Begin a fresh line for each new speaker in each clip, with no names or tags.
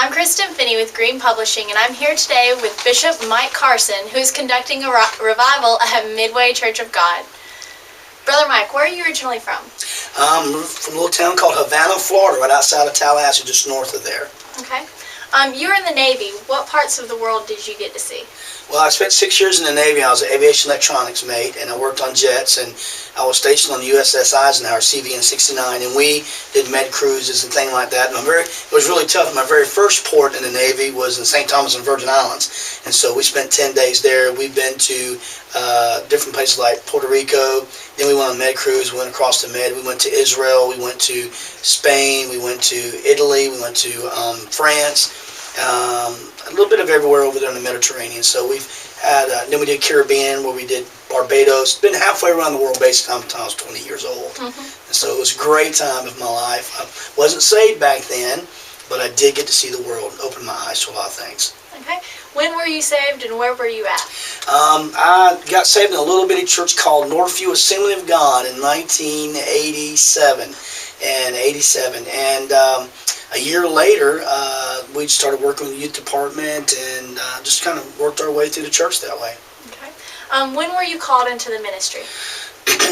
I'm Kristin Finney with Green Publishing, and I'm here today with Bishop Mike Carson, who's conducting a revival at Midway Church of God. Brother Mike, where are you originally from?
I'm from a little town called Havana, Florida, right outside of Tallahassee, just north of there.
Okay. You were in the Navy. What parts of the world did you get to see?
Well, I spent 6 years in the Navy. I was an aviation electronics mate, and I worked on jets, and I was stationed on the USS Eisenhower, CVN-69, and we did med cruises and things like that. And it was really tough. My very first port in the Navy was in St. Thomas and Virgin Islands, and so we spent 10 days there. We've been to different places like Puerto Rico. Then we went on a med cruise. We went across the Med. We went to Israel. We went to Spain. We went to Italy. We went to France. A little bit of everywhere over there in the Mediterranean. So we've had, then we did Caribbean, where we did Barbados. Been halfway around the world basically until I was 20 years old. Mm-hmm. And so it was a great time of my life. I wasn't saved back then, but I did get to see the world and open my eyes to a lot of things.
Okay. When were you saved and where were you at?
I got saved in a little bitty church called Northview Assembly of God in 1987 and 87. And a year later, we started working with the youth department and just kind of worked our way through the church that way.
Okay. When were you called into the ministry?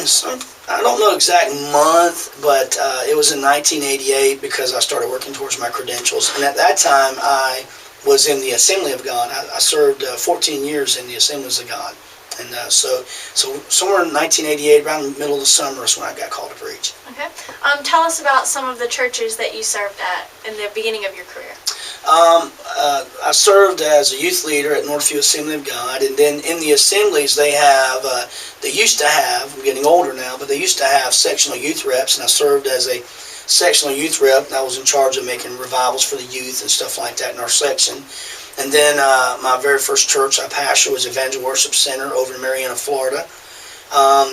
So, I don't know exact month, but it was in 1988 because I started working towards my credentials. And at that time, I was in the Assembly of God. I served 14 years in the Assemblies of God. And so somewhere in 1988, around the middle of the summer, is when I got called to preach.
Okay. Tell us about some of the churches that you served at in the beginning of your career.
I served as a youth leader at Northview Assembly of God, and then in the assemblies they used to have, I'm getting older now, but they used to have sectional youth reps, and I served as a sectional youth rep, and I was in charge of making revivals for the youth and stuff like that in our section. And then my very first church I pastored was Evangel Worship Center over in Marianna, Florida.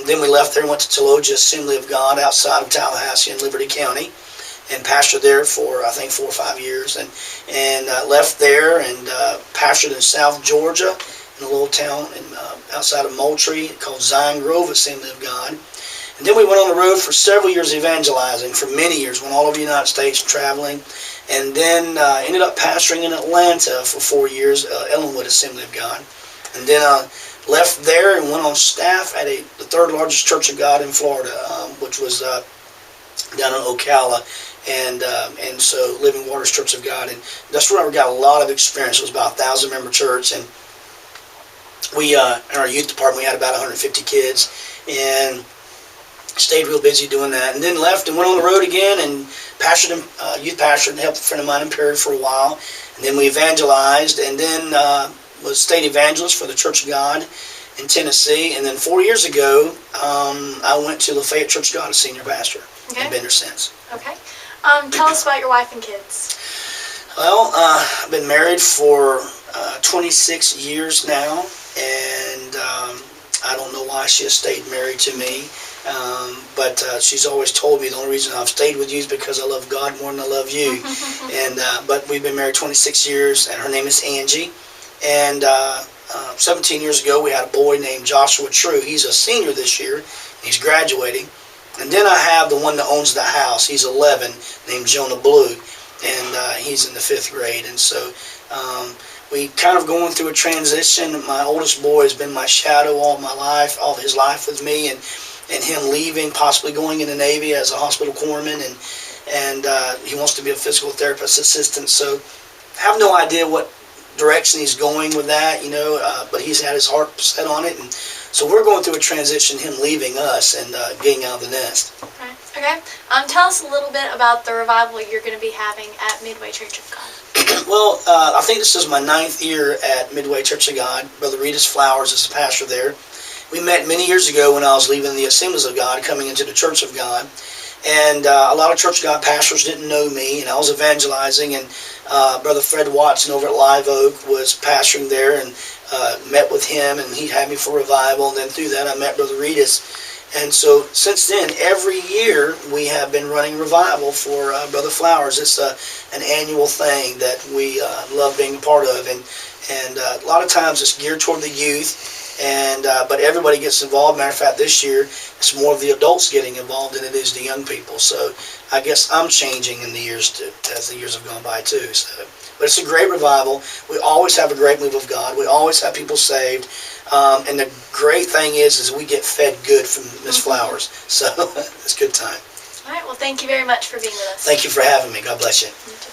Then we left there and went to Taloja Assembly of God outside of Tallahassee in Liberty County and pastored there for, I think, 4 or 5 years. And left there and pastored in South Georgia in a little town outside of Moultrie called Zion Grove Assembly of God. And then we went on the road for several years evangelizing, for many years, went all over the United States traveling, and then ended up pastoring in Atlanta for 4 years, Ellenwood Assembly of God. And then left there and went on staff at the third largest Church of God in Florida, which was down in Ocala, and so Living Waters Church of God. And that's where I got a lot of experience. It was about a 1,000-member church, and we, in our youth department, we had about 150 kids, and stayed real busy doing that, and then left and went on the road again and pastored, youth pastored, and helped a friend of mine in Perry for a while, and then we evangelized, and then was state evangelist for the Church of God in Tennessee, and then 4 years ago I went to Lafayette Church of God as senior pastor. Okay. And been there since.
Okay. Tell us about your wife and kids.
Well, I've been married for 26 years now, and I don't know why she has stayed married to me. But she's always told me the only reason I've stayed with you is because I love God more than I love you. And but we've been married 26 years, and her name is Angie. And 17 years ago, we had a boy named Joshua True. He's a senior this year. He's graduating. And then I have the one that owns the house. He's 11, named Jonah Blue, and he's in the 5th grade. And so we kind of going through a transition. My oldest boy has been my shadow all my life, all of his life with me, and him leaving, possibly going in the Navy as a hospital corpsman, and he wants to be a physical therapist assistant. So I have no idea what direction he's going with that, but he's had his heart set on it, and so we're going through a transition, him leaving us and getting out of the nest.
Okay. Tell us a little bit about the revival you're going to be having at Midway Church of God.
Well, I think this is my 9th year at Midway Church of God. Brother Reedus Flowers is the pastor there. We met many years ago when I was leaving the Assemblies of God, coming into the Church of God. And a lot of Church of God pastors didn't know me, and I was evangelizing, and Brother Fred Watson over at Live Oak was pastoring there, and met with him, and he had me for revival, and then through that I met Brother Reedus. And so since then, every year we have been running revival for Brother Flowers. It's an annual thing that we love being a part of, and a lot of times it's geared toward the youth. But everybody gets involved. Matter of fact, this year it's more of the adults getting involved than it is the young people. So I guess I'm changing in the years as the years have gone by too. So But it's a great revival. We always have a great move of God. We always have people saved. And the great thing is we get fed good from Miss Flowers. So it's a good time.
All right. Well, thank you very much for being with us.
Thank you for having me. God bless you.
You too.